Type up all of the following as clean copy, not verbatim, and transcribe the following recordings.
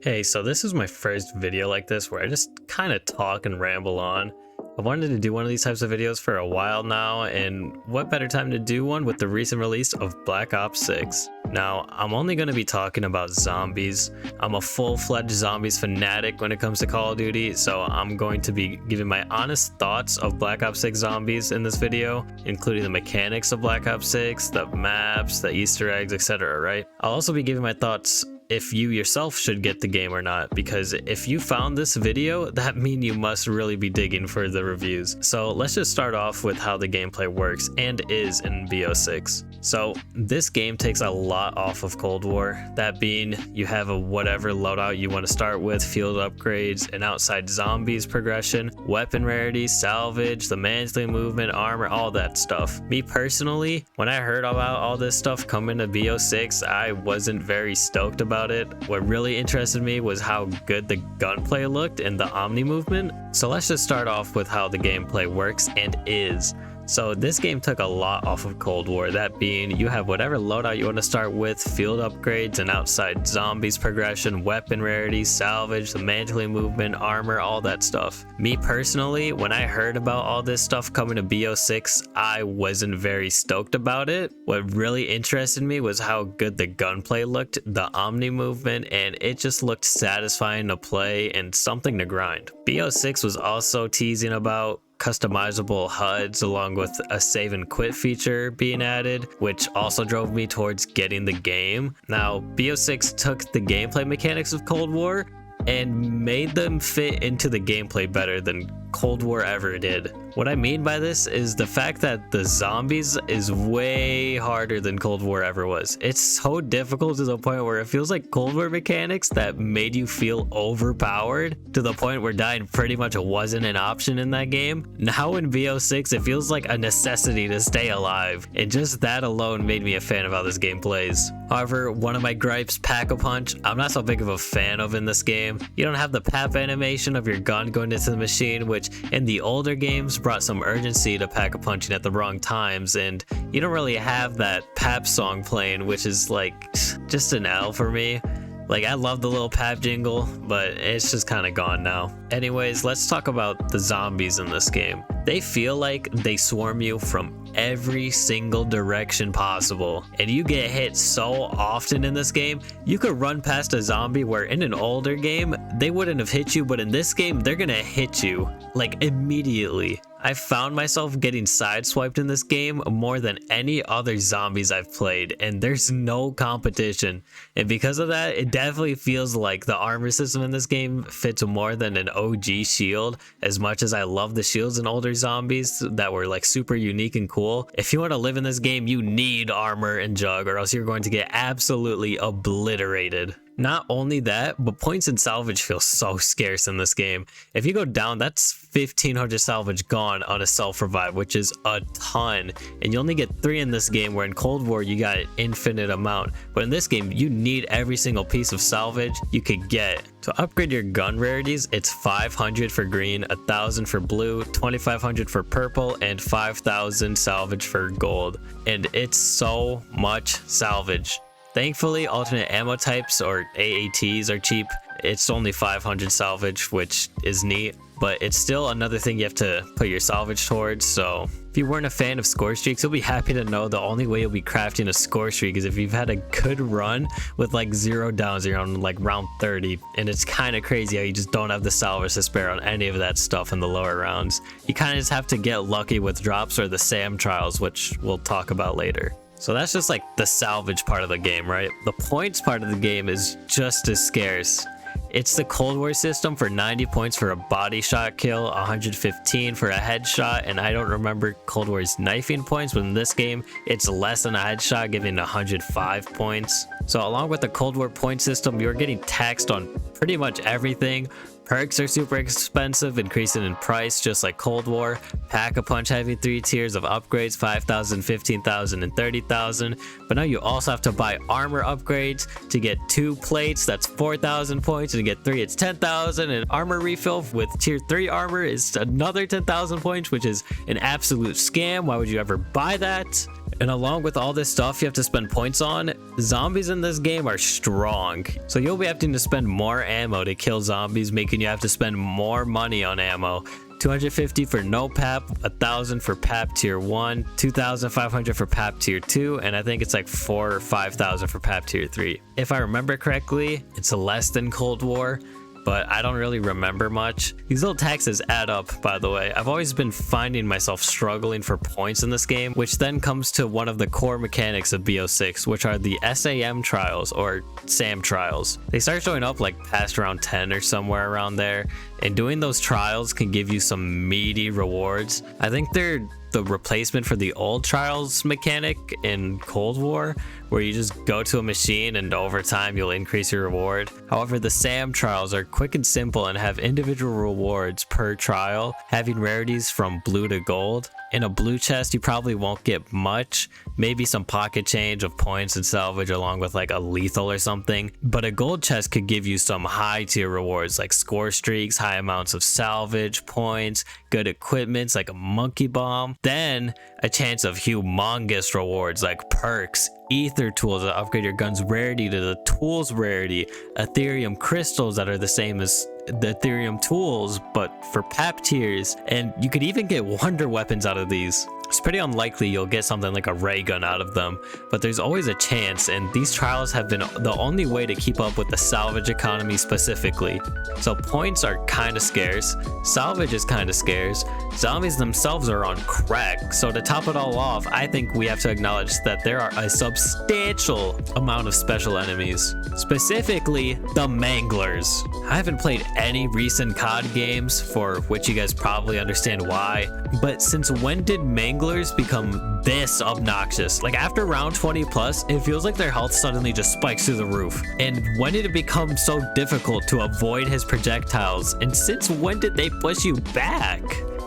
Hey, so this is my first video like this where I just kind of talk and ramble on. I wanted to do one of these types of videos for a while now, and what better time to do one with the recent release of Black Ops 6. Now, I'm only going to be talking about zombies. I'm a full-fledged zombies fanatic when it comes to Call of Duty, so I'm going to be giving my honest thoughts of Black Ops 6 zombies in this video, including the mechanics of Black Ops 6, the maps, the Easter eggs, etc., right? I'll also be giving my thoughts if you yourself should get the game or not, because if you found this video, that means you must really be digging for the reviews. So let's just start off with how the gameplay works and is in BO6. So this game takes a lot off of Cold War, that being you have a whatever loadout you want to start with, field upgrades, an outside zombies progression, weapon rarity, salvage, the management movement, armor, all that stuff. Me personally, when I heard about all this stuff coming to BO6, I wasn't very stoked about it. What really interested me was how good the gunplay looked and the Omni movement. So let's just start off with how the gameplay works and is. So this game took a lot off of Cold War, that being you have whatever loadout you want to start with, field upgrades, and outside zombies progression, weapon rarity, salvage, the mantling movement, armor, all that stuff. Me personally, when I heard about all this stuff coming to BO6, I wasn't very stoked about it. What really interested me was how good the gunplay looked, the Omni movement, and it just looked satisfying to play and something to grind. BO6 was also teasing about customizable HUDs along with a save and quit feature being added, which also drove me towards getting the game. Now, BO6 took the gameplay mechanics of Cold War and made them fit into the gameplay better than Cold War ever did. What I mean by this is the fact that the zombies is way harder than Cold War ever was. It's so difficult to the point where it feels like Cold War mechanics that made you feel overpowered to the point where dying pretty much wasn't an option in that game. Now in BO6, it feels like a necessity to stay alive, and just that alone made me a fan of how this game plays. However, one of my gripes, Pack-a-Punch, I'm not so big of a fan of in this game. You don't have the PAP animation of your gun going into the machine, which in the older games brought some urgency to Pack-a-Punching at the wrong times, and you don't really have that PAP song playing, which is like just an L for me. Like, I love the little PAP jingle, but it's just kind of gone now. Anyways, let's talk about the zombies in this game. They feel like they swarm you from every single direction possible, and you get hit so often in this game. You could run past a zombie where in an older game they wouldn't have hit you, but in this game they're gonna hit you like immediately. I found myself getting sideswiped in this game more than any other zombies I've played, and there's no competition. And because of that, it definitely feels like the armor system in this game fits more than an OG shield. As much as I love the shields in older zombies that were like super unique and cool, if you want to live in this game, you need armor and jug, or else you're going to get absolutely obliterated. Not only that, but points and salvage feel so scarce in this game. If you go down, that's 1500 salvage gone on a self-revive, which is a ton. And you only get 3 in this game, where in Cold War you got an infinite amount. But in this game, you need every single piece of salvage you could get. To upgrade your gun rarities, it's 500 for green, 1000 for blue, 2500 for purple, and 5000 salvage for gold. And it's so much salvage. Thankfully, alternate ammo types or AATs are cheap. It's only 500 salvage, which is neat, but it's still another thing you have to put your salvage towards. So if you weren't a fan of score streaks, you'll be happy to know the only way you'll be crafting a score streak is if you've had a good run with like 0 downs. You're on like round 30, and it's kind of crazy how you just don't have the salvage to spare on any of that stuff in the lower rounds. You kind of just have to get lucky with drops or the SAM trials, which we'll talk about later. So that's just like the salvage part of the game, right? The points part of the game is just as scarce. It's the Cold War system for 90 points for a body shot kill, 115 for a headshot, and I don't remember Cold War's knifing points, but in this game, it's less than a headshot, giving 105 points. So along with the Cold War point system, you're getting taxed on pretty much everything. Perks are super expensive, increasing in price just like Cold War. Pack-a-Punch having 3 tiers of upgrades, 5,000, 15,000, and 30,000. But now you also have to buy armor upgrades. To get 2 plates, that's 4,000 points. And to get 3, it's 10,000. And armor refill with tier 3 armor is another 10,000 points, which is an absolute scam. Why would you ever buy that? And along with all this stuff you have to spend points on, zombies in this game are strong. So you'll be having to spend more ammo to kill zombies, making you have to spend more money on ammo. 250 for no PAP, 1,000 for PAP tier 1, 2,500 for PAP tier 2, and I think it's like 4,000 or 5,000 for PAP tier 3. If I remember correctly, it's less than Cold War, but I don't really remember much. These little taxes add up, by the way. I've always been finding myself struggling for points in this game, which then comes to one of the core mechanics of BO6, which are the SAM trials, or SAM trials. They start showing up like past round 10 or somewhere around there, and doing those trials can give you some meaty rewards. I think they're the replacement for the old trials mechanic in Cold War, where you just go to a machine and over time you'll increase your reward. However, the SAM trials are quick and simple and have individual rewards per trial, having rarities from blue to gold. In a blue chest, you probably won't get much, maybe some pocket change of points and salvage along with like a lethal or something, but a gold chest could give you some high tier rewards like score streaks, high amounts of salvage, points, good equipments like a monkey bomb, then a chance of humongous rewards like perks, ether tools that upgrade your gun's rarity to the tools rarity, ethereum crystals that are the same as the ethereum tools but for PAP tiers, and you could even get wonder weapons out of these. It's pretty unlikely you'll get something like a ray gun out of them, but there's always a chance, and these trials have been the only way to keep up with the salvage economy specifically. So points are kind of scarce, salvage is kind of scarce, zombies themselves are on crack, so to top it all off, I think we have to acknowledge that there are a substantial amount of special enemies, specifically the manglers. I haven't played any recent COD games, for which you guys probably understand why, but since when did manglers become this obnoxious? Like after round 20 plus, it feels like their health suddenly just spikes through the roof. And when did it become so difficult to avoid his projectiles? And since when did they push you back?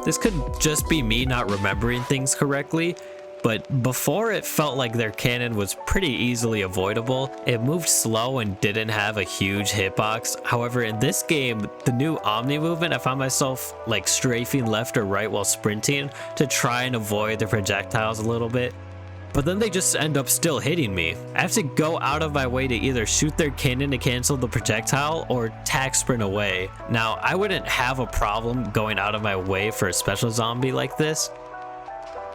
This could just be me not remembering things correctly, but before it felt like their cannon was pretty easily avoidable. It moved slow and didn't have a huge hitbox. However, in this game, the new Omni movement, I found myself like strafing left or right while sprinting to try and avoid the projectiles a little bit. But then they just end up still hitting me. I have to go out of my way to either shoot their cannon to cancel the projectile or tack sprint away. Now, I wouldn't have a problem going out of my way for a special zombie like this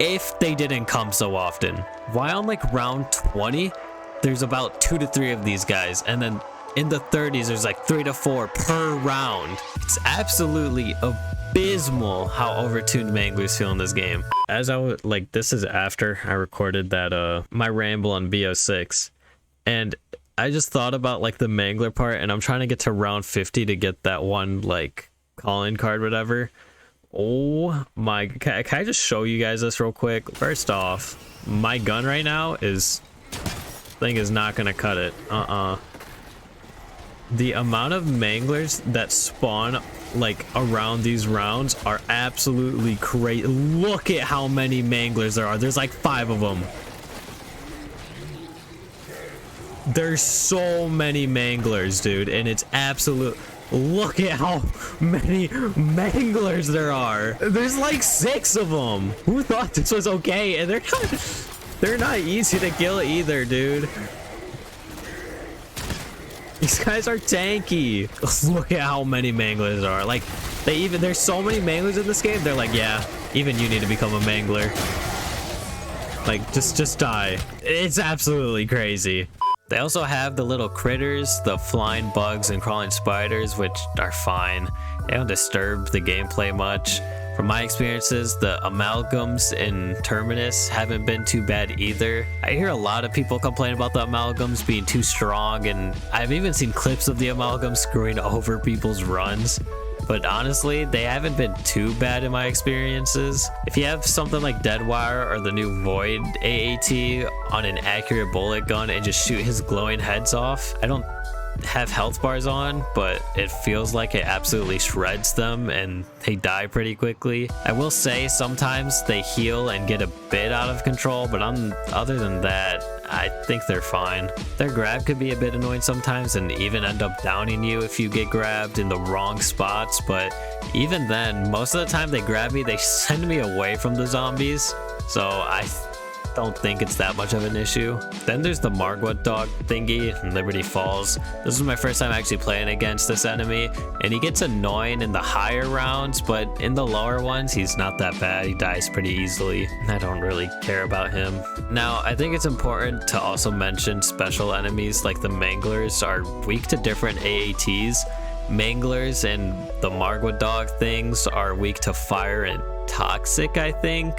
if they didn't come so often. While on like round 20, there's about 2 to 3 of these guys, and then in the 30s there's like 3 to 4 per round. It's absolutely abysmal how overtuned manglers feel in this game. As I would like, this is after I recorded that my ramble on BO6, and I just thought about like the mangler part, and I'm trying to get to round 50 to get that one like calling card, whatever. Oh my, can I just show you guys this real quick? First off, my gun right now thing is not gonna cut it. The amount of manglers that spawn like around these rounds are absolutely crazy. Look at how many manglers there are. There's like 5 of them. There's so many manglers, dude, and it's absolute. Look at how many manglers there are. There's like 6 of them. Who thought this was okay? And they're not easy to kill either, dude. These guys are tanky. Look at how many manglers there are. Like there's so many manglers in this game. They're like, yeah, even you need to become a mangler. Like just die. It's absolutely crazy. They also have the little critters, the flying bugs and crawling spiders, which are fine. They don't disturb the gameplay much. From my experiences, the amalgams in Terminus haven't been too bad either. I hear a lot of people complain about the amalgams being too strong, and I've even seen clips of the amalgams screwing over people's runs. But honestly, they haven't been too bad in my experiences. If you have something like Deadwire or the new Void AAT on an accurate bullet gun and just shoot his glowing heads off, I don't have health bars on, but it feels like it absolutely shreds them and they die pretty quickly. I will say sometimes they heal and get a bit out of control, but other than that, I think they're fine. Their grab could be a bit annoying sometimes and even end up downing you if you get grabbed in the wrong spots, but even then, most of the time they grab me, they send me away from the zombies. So don't think it's that much of an issue. Then there's the Margwa dog thingy in Liberty Falls. This is my first time actually playing against this enemy, and he gets annoying in the higher rounds, but in the lower ones, he's not that bad. He dies pretty easily. I don't really care about him. Now, I think it's important to also mention special enemies like the Manglers are weak to different AATs. Manglers and the Margwa dog things are weak to fire and toxic, I think.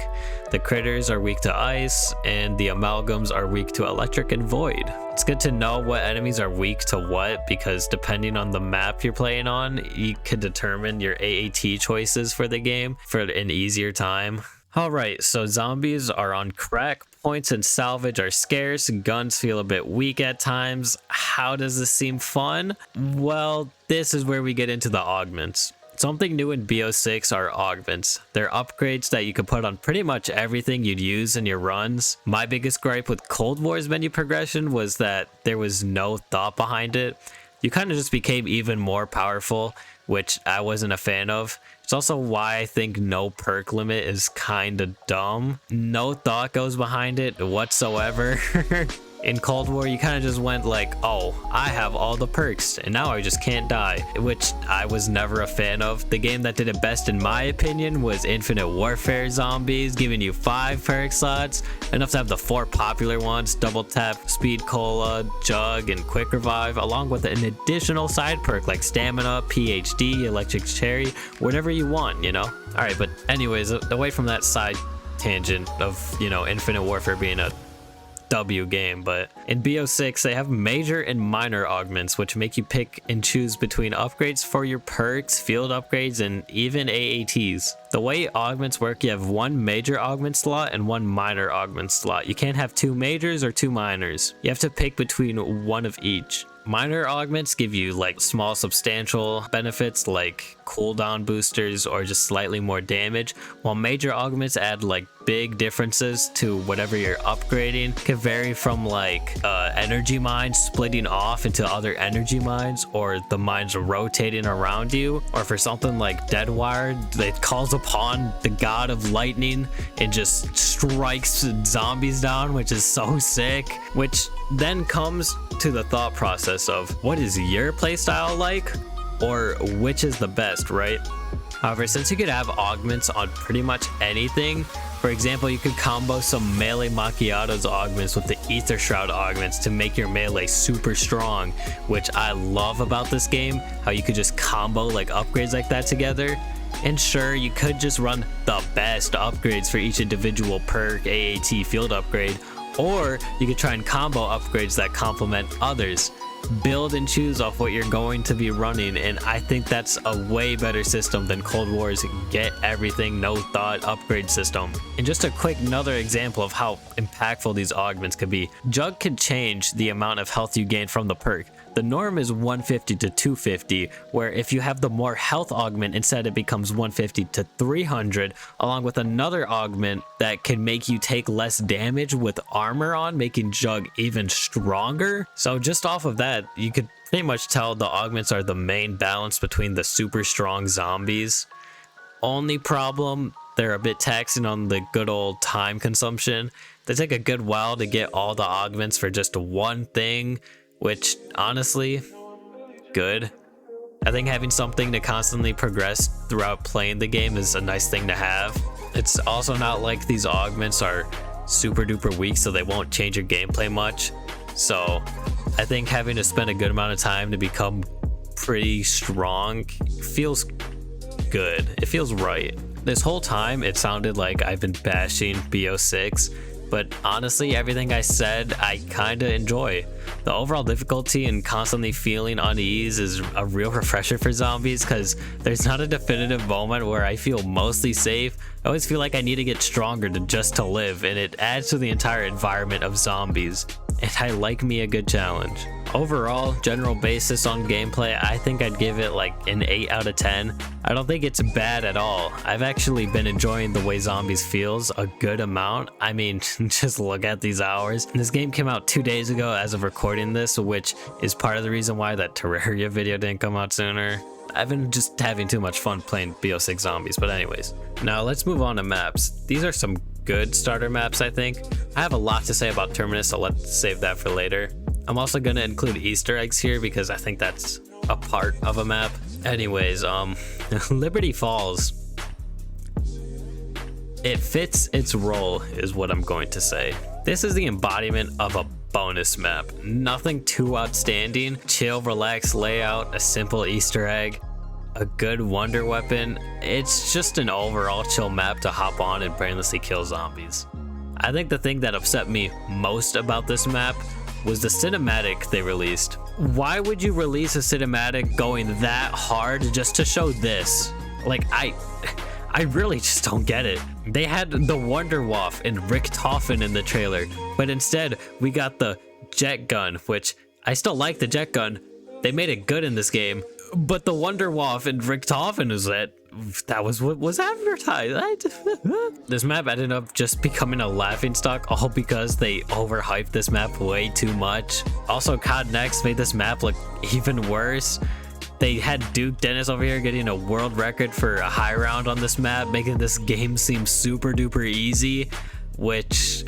The critters are weak to ice, and the amalgams are weak to electric and void. It's good to know what enemies are weak to what, because depending on the map you're playing on, you could determine your AAT choices for the game for an easier time. Alright, so zombies are on crack, points and salvage are scarce, guns feel a bit weak at times. How does this seem fun? Well, this is where we get into the augments. Something new in BO6 are augments. They're upgrades that you can put on pretty much everything you'd use in your runs. My biggest gripe with Cold War's menu progression was that there was no thought behind it. You kind of just became even more powerful, which I wasn't a fan of. It's also why I think no perk limit is kind of dumb. No thought goes behind it whatsoever. In Cold War, you kind of just went like, oh, I have all the perks and now I just can't die, which I was never a fan of. The game that did it best in my opinion was Infinite Warfare Zombies, giving you 5 perk slots, enough to have the 4 popular ones, Double Tap, Speed Cola, Jug, and Quick Revive, along with an additional side perk like Stamina, PhD, Electric Cherry, whatever you want, you know? Alright, but anyways, away from that side tangent of, you know, Infinite Warfare being a W game, but in BO6 they have major and minor augments which make you pick and choose between upgrades for your perks, field upgrades, and even AATs. The way augments work, you have 1 major augment slot and 1 minor augment slot. You can't have 2 majors or 2 minors. You have to pick between one of each. Minor augments give you like small substantial benefits like cooldown boosters or just slightly more damage, while major augments add like big differences to whatever you're upgrading. It can vary from like energy mines splitting off into other energy mines, or the mines rotating around you, or for something like Deadwired, it calls upon the god of lightning and just strikes zombies down, which is so sick. Which then comes to the thought process of what is your playstyle like, or which is the best, right? However, since you could have augments on pretty much anything, for example, you could combo some melee macchiato's augments with the Ether Shroud augments to make your melee super strong, which I love about this game, how you could just combo like upgrades like that together. And sure, you could just run the best upgrades for each individual perk, AAT, field upgrade, or you could try and combo upgrades that complement others. Build and choose off what you're going to be running, and I think that's a way better system than Cold War's get everything no thought upgrade system. And just a quick another example of how impactful these augments could be. Jug can change the amount of health you gain from the perk. The norm is 150 to 250, where if you have the more health augment, instead it becomes 150 to 300, along with another augment that can make you take less damage with armor on, making Jug even stronger. So just off of that, you could pretty much tell the augments are the main balance between the super strong zombies. Only problem, they're a bit taxing on the good old time consumption. They take a good while to get all the augments for just one thing, which honestly, good. I think having something to constantly progress throughout playing the game is a nice thing to have. It's also not like these augments are super duper weak, so they won't change your gameplay much. So I think having to spend a good amount of time to become pretty strong feels good. It feels right. This whole time it sounded like I've been bashing BO6, but honestly, everything I said I kinda enjoy. The overall difficulty and constantly feeling unease is a real refresher for zombies, because there's not a definitive moment where I feel mostly safe. I always feel like I need to get stronger to live, and it adds to the entire environment of zombies. And I like me a good challenge. Overall, general basis on gameplay, I think I'd give it like an 8 out of 10. I don't think it's bad at all. I've actually been enjoying the way zombies feels a good amount. I mean, just look at these hours. This game came out 2 days ago as of recording this, which is part of the reason why that Terraria video didn't come out sooner. I've been just having too much fun playing BO6 zombies, but anyways. Now let's move on to maps. These are some good starter maps, I think. I have a lot to say about Terminus, so let's save that for later. I'm also gonna include Easter eggs here because I think that's a part of a map. Anyways, Liberty Falls. It fits its role is what I'm going to say. This is the embodiment of a bonus map. Nothing too outstanding. Chill, relaxed layout, a simple Easter egg, a good wonder weapon. It's just an overall chill map to hop on and brainlessly kill zombies. I think the thing that upset me most about this map was the cinematic they released. Why would you release a cinematic going that hard just to show this? Like, I really just don't get it. They had the Wonder Waff and Richtofen in the trailer, but instead we got the jet gun, which I still like the jet gun. They made it good in this game, but the Wonder Waff and Richtofen is that was what was advertised. This map ended up just becoming a laughingstock, all because they overhyped this map way too much. Also, COD Next made this map look even worse. They had Duke Dennis over here getting a world record for a high round on this map, making this game seem super duper easy, which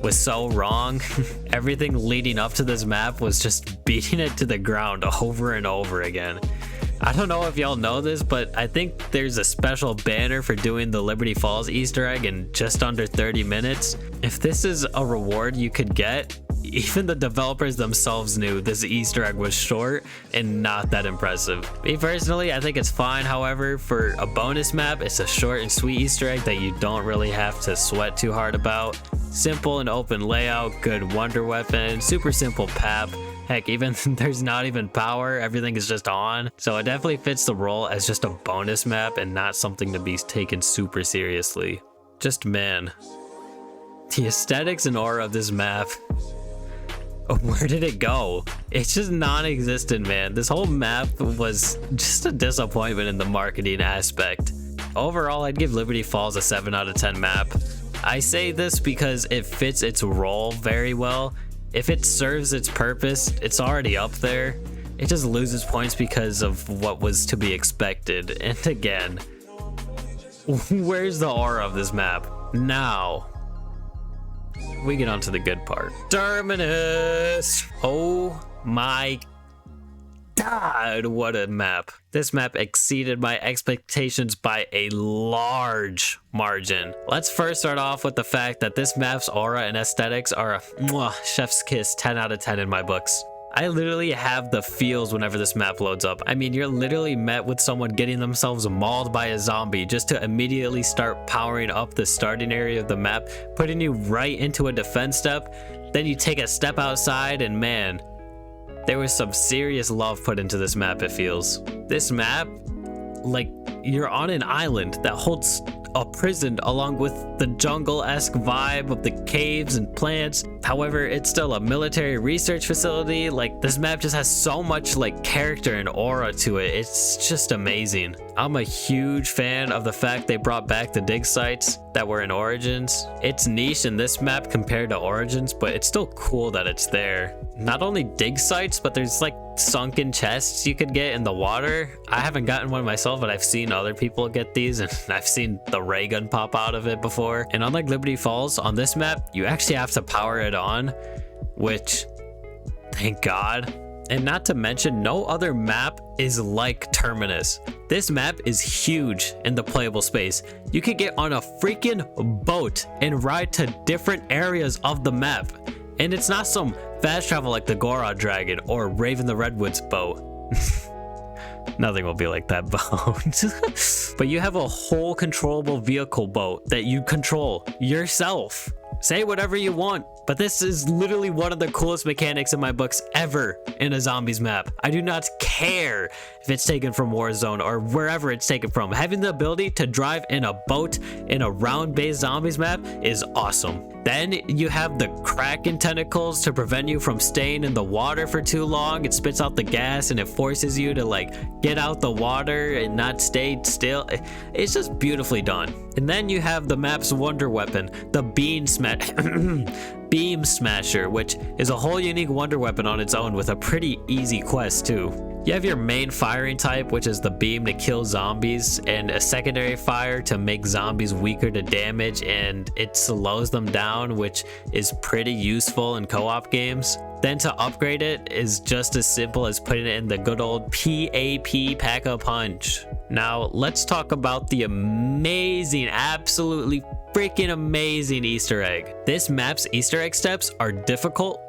was so wrong. Everything leading up to this map was just beating it to the ground over and over again. I don't know if y'all know this, but I think there's a special banner for doing the Liberty Falls Easter egg in just under 30 minutes. If this is a reward you could get, even the developers themselves knew this Easter egg was short and not that impressive. Me personally, I think it's fine. However, for a bonus map, it's a short and sweet Easter egg that you don't really have to sweat too hard about. Simple and open layout, good wonder weapon, super simple pap. Heck, even there's not even power, everything is just on. So it definitely fits the role as just a bonus map and not something to be taken super seriously. Just man, the aesthetics and aura of this map, where did it go? It's just non-existent, man. This whole map was just a disappointment in the marketing aspect. Overall, I'd give Liberty Falls a 7 out of 10 map. I say this because it fits its role very well. If it serves its purpose, it's already up there. It just loses points because of what was to be expected. And again, where's the aura of this map? Now, we get on to the good part. Terminus! Oh my God, what a map. This map exceeded my expectations by a large margin. Let's first start off with the fact that this map's aura and aesthetics are a chef's kiss 10 out of 10 in my books. I literally have the feels whenever this map loads up. I mean, you're literally met with someone getting themselves mauled by a zombie just to immediately start powering up the starting area of the map, putting you right into a defense step. Then you take a step outside and man, there was some serious love put into this map, it feels. This map, like, you're on an island that holds a prison along with the jungle-esque vibe of the caves and plants. However, it's still a military research facility. Like, this map just has so much like character and aura to it. It's just amazing. I'm a huge fan of the fact they brought back the dig sites that were in Origins. It's niche in this map compared to Origins, but it's still cool that it's there. Not only dig sites, but there's like sunken chests you could get in the water. I haven't gotten one myself, but I've seen other people get these, and I've seen the ray gun pop out of it before. And unlike Liberty Falls, on this map, you actually have to power it on, which, thank God. And not to mention, no other map is like Terminus. This map is huge in the playable space. You can get on a freaking boat and ride to different areas of the map. And it's not some fast travel like the Gorod Dragon or Raven the Redwood's boat. Nothing will be like that boat. But you have a whole controllable vehicle boat that you control yourself. Say whatever you want, but this is literally one of the coolest mechanics in my books ever in a zombies map. I do not care if it's taken from Warzone or wherever it's taken from. Having the ability to drive in a boat in a round-based zombies map is awesome. Then you have the Kraken tentacles to prevent you from staying in the water for too long. It spits out the gas and it forces you to like get out the water and not stay still. It's just beautifully done. And then you have the map's wonder weapon, the bean smash. Beam Smasher, which is a whole unique wonder weapon on its own with a pretty easy quest too. You have your main firing type, which is the beam to kill zombies, and a secondary fire to make zombies weaker to damage, and it slows them down, which is pretty useful in co-op games. Then to upgrade it is just as simple as putting it in the good old PAP Pack-a-Punch. Now let's talk about the amazing, absolutely freaking amazing Easter egg. This map's Easter egg steps are difficult,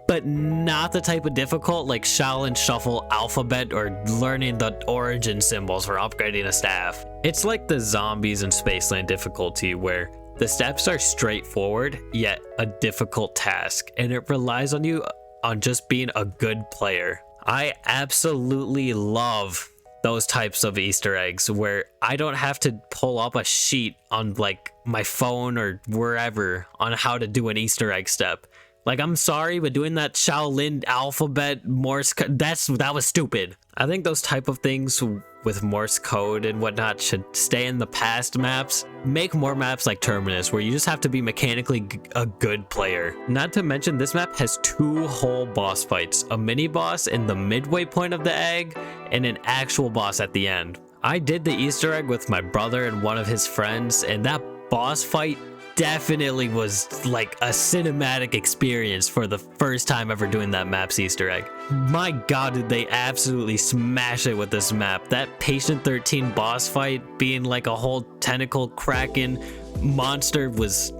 but not the type of difficult like Shaolin Shuffle alphabet or learning the origin symbols for upgrading a staff. It's like the zombies in Spaceland difficulty, where the steps are straightforward yet a difficult task, and it relies on you on just being a good player. I absolutely love those types of Easter eggs where I don't have to pull up a sheet on like my phone or wherever on how to do an Easter egg step. Like, I'm sorry, but doing that Shaolin alphabet Morse code, that was stupid. I think those type of things with Morse code and whatnot should stay in the past maps. Make more maps like Terminus, where you just have to be mechanically a good player. Not to mention, this map has 2 whole boss fights, a mini boss in the midway point of the egg, and an actual boss at the end. I did the Easter egg with my brother and one of his friends, and that boss fight definitely was like a cinematic experience for the first time ever doing that map's Easter egg. My god, did they absolutely smash it with this map. That Patient 13 boss fight being like a whole tentacle kraken monster was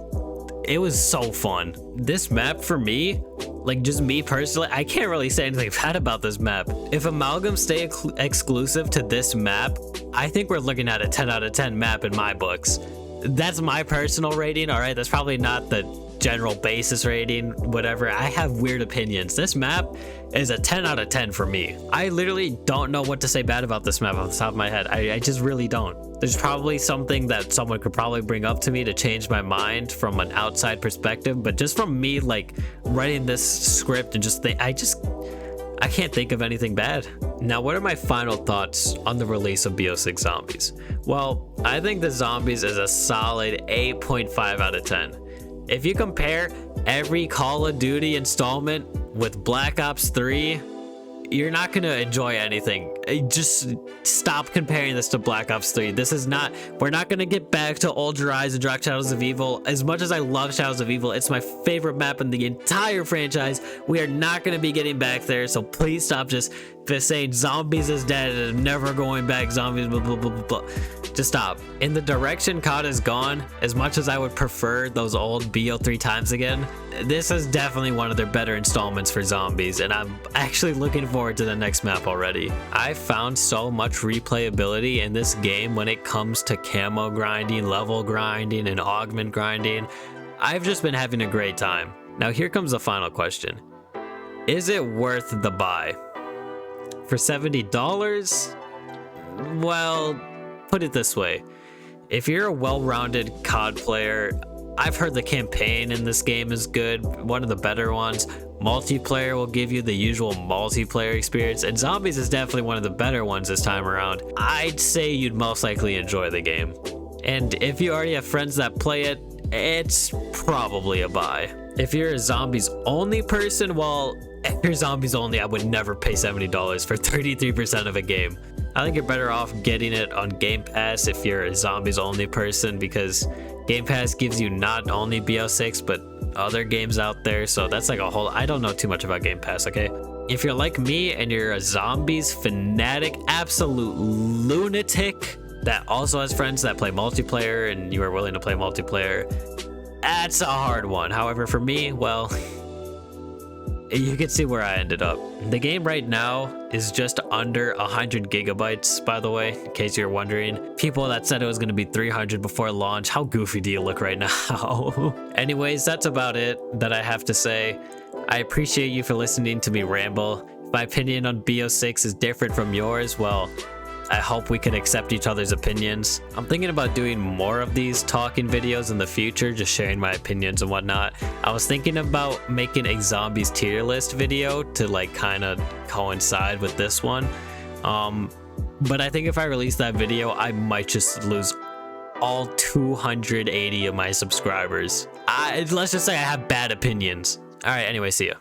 so fun. This map for me, like just me personally, I can't really say anything bad about this map. If Amalgam stay exclusive to this map, I think we're looking at a 10 out of 10 map in my books. That's my personal rating, all right? That's probably not the general basis rating, whatever. I have weird opinions. This map is a 10 out of 10 for me. I literally don't know what to say bad about this map off the top of my head. I just really don't. There's probably something that someone could probably bring up to me to change my mind from an outside perspective, but just from me like writing this script and just think, I can't think of anything bad. Now, what are my final thoughts on the release of BO6 Zombies? Well, I think the Zombies is a solid 8.5 out of 10. If you compare every Call of Duty installment with Black Ops 3, you're not gonna enjoy anything. Just stop comparing this to Black Ops 3. We're not gonna get back to Ultra Rise and Dark Shadows of Evil. As much as I love Shadows of Evil, it's my favorite map in the entire franchise. We are not gonna be getting back there, so please stop just saying Zombies is dead and never going back, Zombies, blah, blah, blah, blah, blah. Just stop. In the direction COD has gone, as much as I would prefer those old BO3 times again, this is definitely one of their better installments for Zombies, and I'm actually looking forward to the next map already. I found so much replayability in this game when it comes to camo grinding, level grinding, and augment grinding. I've just been having a great time. Now here comes the final question. Is it worth the buy? For $70? Well, put it this way. If you're a well-rounded COD player, I've heard the campaign in this game is good, one of the better ones. Multiplayer will give you the usual multiplayer experience, and Zombies is definitely one of the better ones this time around. I'd say you'd most likely enjoy the game. And if you already have friends that play it, it's probably a buy. If you're a Zombies only person, well, if you're Zombies only, I would never pay $70 for 33% of a game. I think you're better off getting it on Game Pass if you're a Zombies only person, because Game Pass gives you not only BO6 but other games out there, so that's like a whole, I don't know too much about Game Pass, okay? If you're like me and you're a Zombies fanatic, absolute lunatic that also has friends that play multiplayer and you are willing to play multiplayer, that's a hard one. However, for me, well, you can see where I ended up. The game right now is just under 100 gigabytes, by the way, in case you're wondering. People that said it was going to be 300 before launch, how goofy do you look right now? Anyways, that's about it that I have to say. I appreciate you for listening to me ramble. If my opinion on BO6 is different from yours, well, I hope we can accept each other's opinions. I'm thinking about doing more of these talking videos in the future, just sharing my opinions and whatnot. I was thinking about making a Zombies tier list video to like kind of coincide with this one. But I think if I release that video, I might just lose all 280 of my subscribers. Let's just say I have bad opinions. All right, anyway, see ya.